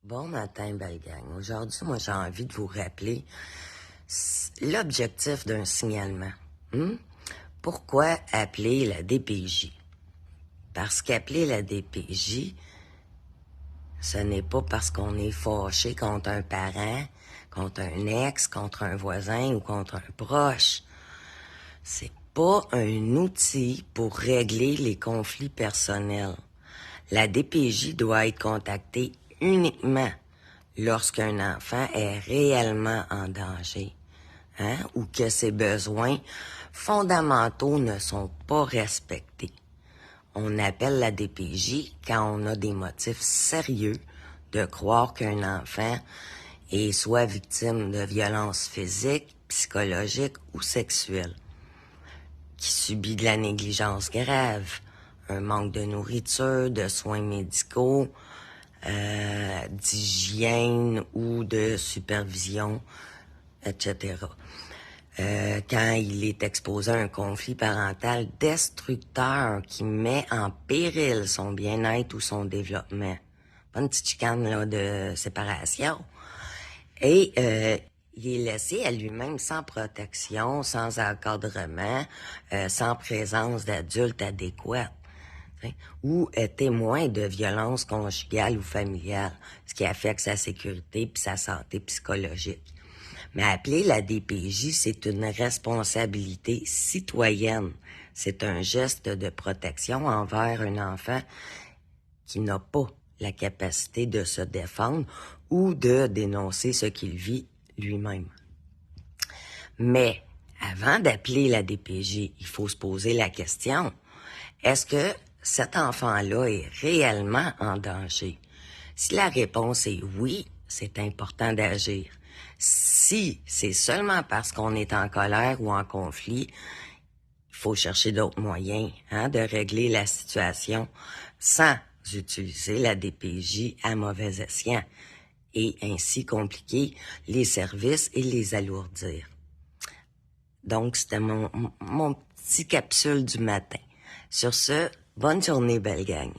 Bon matin, belle gang. Aujourd'hui, moi, j'ai envie de vous rappeler l'objectif d'un signalement. Pourquoi appeler la DPJ? Parce qu'appeler la DPJ, ce n'est pas parce qu'on est fâché contre un parent, contre un ex, contre un voisin ou contre un proche. C'est pas un outil pour régler les conflits personnels. La DPJ doit être contactée uniquement lorsqu'un enfant est réellement en danger, ou que ses besoins fondamentaux ne sont pas respectés. On appelle la DPJ quand on a des motifs sérieux de croire qu'un enfant est soit victime de violences physiques, psychologiques ou sexuelles, qui subit de la négligence grave, un manque de nourriture, de soins médicaux, d'hygiène ou de supervision, etc. Quand il est exposé à un conflit parental destructeur qui met en péril son bien-être ou son développement. Pas une petite chicane là, de séparation. Et il est laissé à lui-même sans protection, sans encadrement, sans présence d'adultes adéquats, ou est témoin de violences conjugales ou familiales, ce qui affecte sa sécurité puis sa santé psychologique. Mais appeler la DPJ, c'est une responsabilité citoyenne. C'est un geste de protection envers un enfant qui n'a pas la capacité de se défendre ou de dénoncer ce qu'il vit lui-même. Mais avant d'appeler la DPJ, il faut se poser la question, est-ce que cet enfant-là est réellement en danger? Si la réponse est oui, c'est important d'agir. Si c'est seulement parce qu'on est en colère ou en conflit, il faut chercher d'autres moyens de régler la situation sans utiliser la DPJ à mauvais escient et ainsi compliquer les services et les alourdir. Donc, c'était mon petit capsule du matin. Sur ce, bonne journée, belle gang.